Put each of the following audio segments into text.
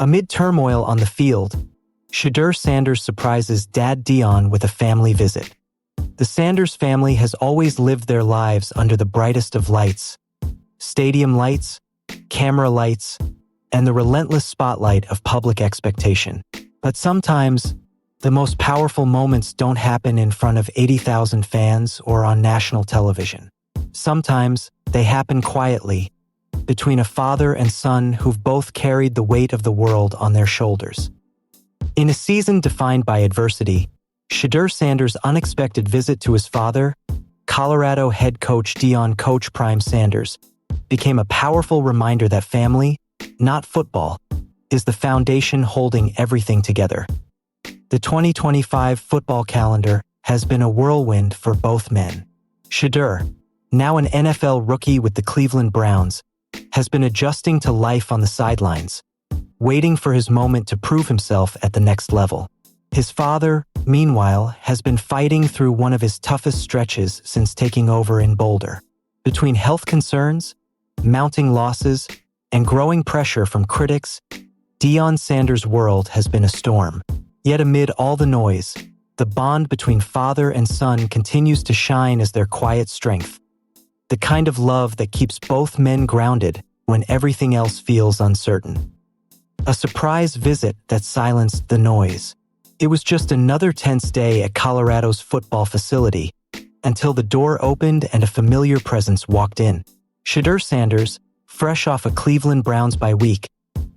Amid turmoil on the field, Shedeur Sanders surprises Dad Deion with a family visit. The Sanders family has always lived their lives under the brightest of lights, stadium lights, camera lights, and the relentless spotlight of public expectation. But sometimes, the most powerful moments don't happen in front of 80,000 fans or on national television. Sometimes, they happen quietly, between a father and son who've both carried the weight of the world on their shoulders. In a season defined by adversity, Shedeur Sanders' unexpected visit to his father, Colorado head coach Deion Coach Prime Sanders, became a powerful reminder that family, not football, is the foundation holding everything together. The 2025 football calendar has been a whirlwind for both men. Shedeur, now an NFL rookie with the Cleveland Browns, has been adjusting to life on the sidelines, waiting for his moment to prove himself at the next level. His father, meanwhile, has been fighting through one of his toughest stretches since taking over in Boulder. Between health concerns, mounting losses, and growing pressure from critics, Deion Sanders' world has been a storm. Yet amid all the noise, the bond between father and son continues to shine as their quiet strength. The kind of love that keeps both men grounded when everything else feels uncertain. A surprise visit that silenced the noise. It was just another tense day at Colorado's football facility, until the door opened and a familiar presence walked in. Shedeur Sanders, fresh off a Cleveland Browns bye week,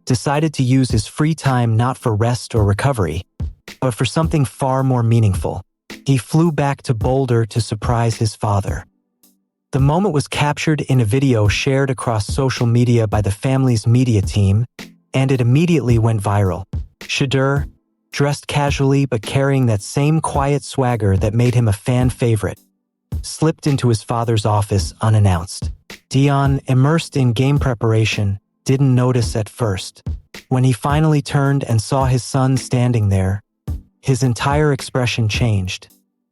decided to use his free time not for rest or recovery, but for something far more meaningful. He flew back to Boulder to surprise his father. The moment was captured in a video shared across social media by the family's media team, and it immediately went viral. Shedeur, dressed casually but carrying that same quiet swagger that made him a fan favorite, slipped into his father's office unannounced. Deion, immersed in game preparation, didn't notice at first. When he finally turned and saw his son standing there, his entire expression changed,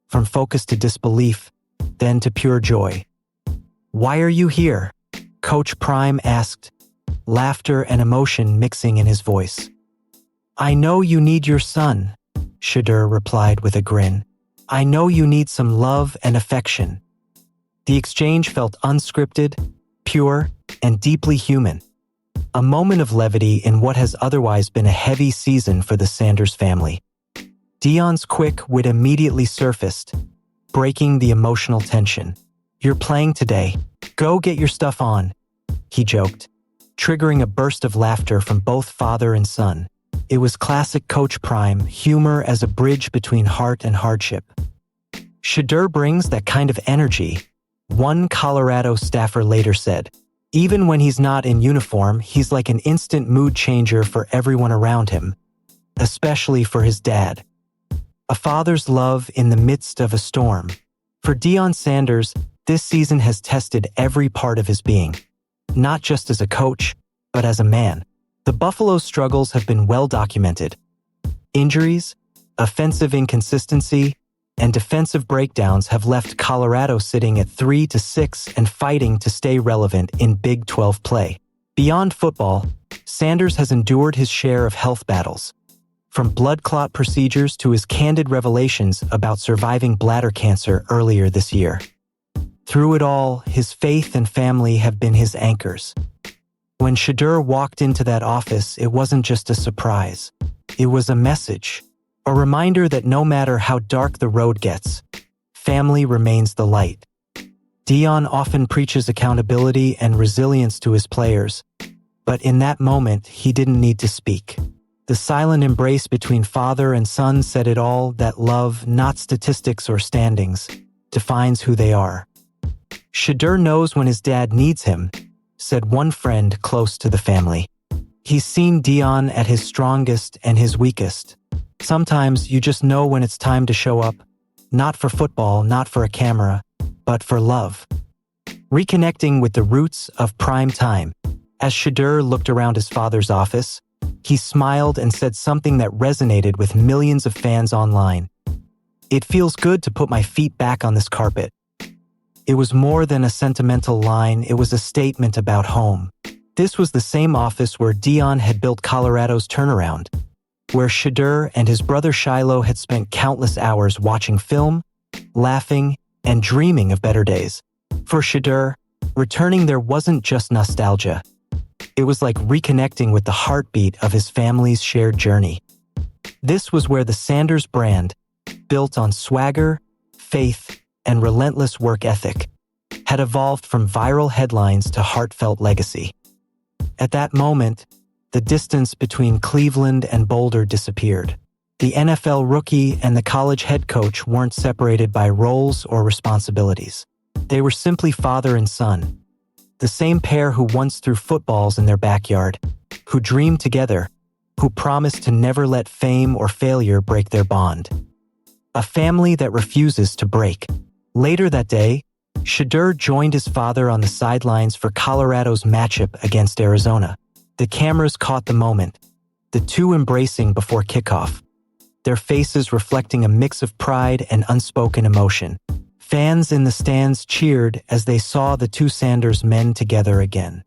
from focus to disbelief, then to pure joy. "Why are you here?" Coach Prime asked, laughter and emotion mixing in his voice. "I know you need your son," Shedeur replied with a grin. "I know you need some love and affection." The exchange felt unscripted, pure, and deeply human. A moment of levity in what has otherwise been a heavy season for the Sanders family. Deion's quick wit immediately surfaced, breaking the emotional tension. "You're playing today. Go get your stuff on," he joked, triggering a burst of laughter from both father and son. It was classic Coach Prime, humor as a bridge between heart and hardship. "Shedeur brings that kind of energy," one Colorado staffer later said. "Even when he's not in uniform, he's like an instant mood changer for everyone around him, especially for his dad." A father's love in the midst of a storm. For Deion Sanders, this season has tested every part of his being, not just as a coach, but as a man. The Buffalo's struggles have been well documented. Injuries, offensive inconsistency, and defensive breakdowns have left Colorado sitting at 3-6 and fighting to stay relevant in Big 12 play. Beyond football, Sanders has endured his share of health battles, from blood clot procedures to his candid revelations about surviving bladder cancer earlier this year. Through it all, his faith and family have been his anchors. When Shedeur walked into that office, it wasn't just a surprise. It was a message, a reminder that no matter how dark the road gets, family remains the light. Deion often preaches accountability and resilience to his players, but in that moment, he didn't need to speak. The silent embrace between father and son said it all, that love, not statistics or standings, defines who they are. "Shedeur knows when his dad needs him," said one friend close to the family. "He's seen Deion at his strongest and his weakest. Sometimes you just know when it's time to show up, not for football, not for a camera, but for love." Reconnecting with the roots of prime time. As Shedeur looked around his father's office, he smiled and said something that resonated with millions of fans online. "It feels good to put my feet back on this carpet." It was more than a sentimental line, it was a statement about home. This was the same office where Deion had built Colorado's turnaround, where Shedeur and his brother Shiloh had spent countless hours watching film, laughing, and dreaming of better days. For Shedeur, returning there wasn't just nostalgia. It was like reconnecting with the heartbeat of his family's shared journey. This was where the Sanders brand, built on swagger, faith, and relentless work ethic, had evolved from viral headlines to heartfelt legacy. At that moment, the distance between Cleveland and Boulder disappeared. The NFL rookie and the college head coach weren't separated by roles or responsibilities. They were simply father and son, the same pair who once threw footballs in their backyard, who dreamed together, who promised to never let fame or failure break their bond. A family that refuses to break. Later that day, Shedeur joined his father on the sidelines for Colorado's matchup against Arizona. The cameras caught the moment, the two embracing before kickoff, their faces reflecting a mix of pride and unspoken emotion. Fans in the stands cheered as they saw the two Sanders men together again.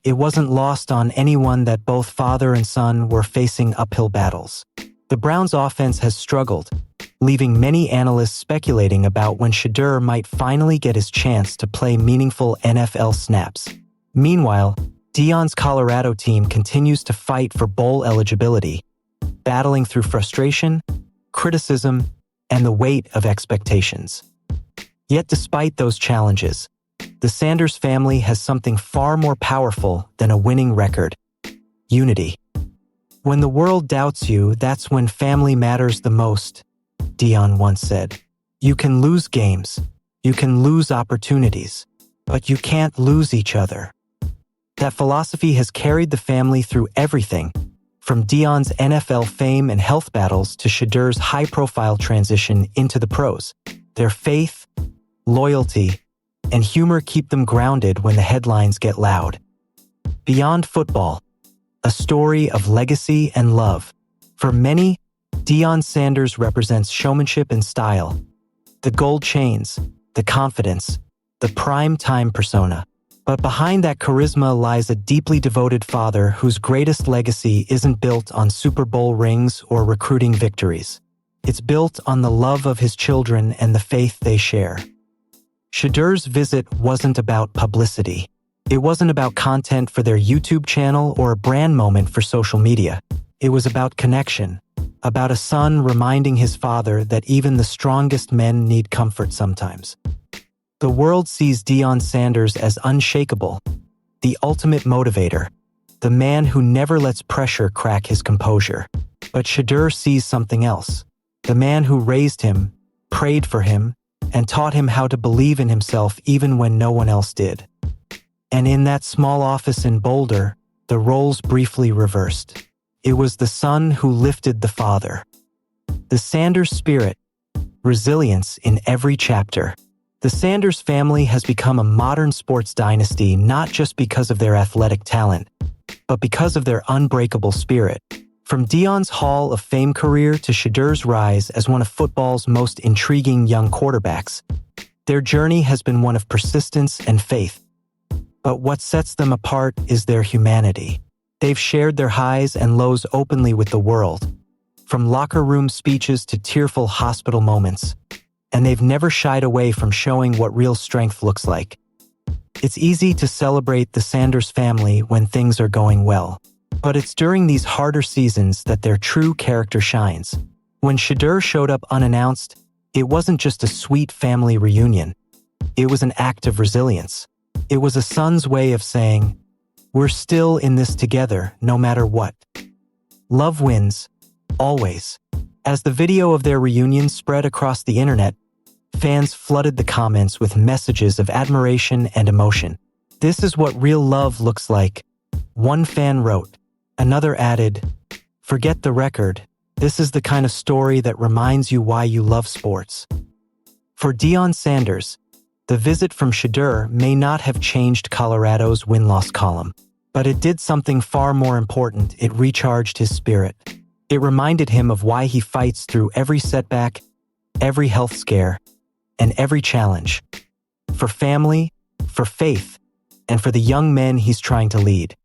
It wasn't lost on anyone that both father and son were facing uphill battles. The Browns' offense has struggled, leaving many analysts speculating about when Shedeur might finally get his chance to play meaningful NFL snaps. Meanwhile, Deion's Colorado team continues to fight for bowl eligibility, battling through frustration, criticism, and the weight of expectations. Yet despite those challenges, the Sanders family has something far more powerful than a winning record: unity. When the world doubts you, that's when family matters the most, Deion once said. You can lose games, you can lose opportunities, but you can't lose each other. That philosophy has carried the family through everything, from Deion's NFL fame and health battles to Shedeur's high-profile transition into the pros. Their faith, loyalty, and humor keep them grounded when the headlines get loud. Beyond football, a story of legacy and love. For many, Deion Sanders represents showmanship and style. The gold chains, the confidence, the prime-time persona. But behind that charisma lies a deeply devoted father whose greatest legacy isn't built on Super Bowl rings or recruiting victories. It's built on the love of his children and the faith they share. Shedeur's visit wasn't about publicity. It wasn't about content for their YouTube channel or a brand moment for social media. It was about connection, about a son reminding his father that even the strongest men need comfort sometimes. The world sees Deion Sanders as unshakable, the ultimate motivator, the man who never lets pressure crack his composure. But Shedeur sees something else, the man who raised him, prayed for him, and taught him how to believe in himself even when no one else did. And in that small office in Boulder, the roles briefly reversed. It was the son who lifted the father. The Sanders spirit, resilience in every chapter. The Sanders family has become a modern sports dynasty not just because of their athletic talent, but because of their unbreakable spirit. From Deion's Hall of Fame career to Shedeur's rise as one of football's most intriguing young quarterbacks, their journey has been one of persistence and faith. But what sets them apart is their humanity. They've shared their highs and lows openly with the world, from locker room speeches to tearful hospital moments, and they've never shied away from showing what real strength looks like. It's easy to celebrate the Sanders family when things are going well, but it's during these harder seasons that their true character shines. When Shedeur showed up unannounced, it wasn't just a sweet family reunion. It was an act of resilience. It was a son's way of saying, "We're still in this together, no matter what." Love wins, always. As the video of their reunion spread across the internet, fans flooded the comments with messages of admiration and emotion. "This is what real love looks like," one fan wrote. Another added, "Forget the record. This is the kind of story that reminds you why you love sports." For Deion Sanders, the visit from Shedeur may not have changed Colorado's win-loss column, but it did something far more important. It recharged his spirit. It reminded him of why he fights through every setback, every health scare, and every challenge. For family, for faith, and for the young men he's trying to lead.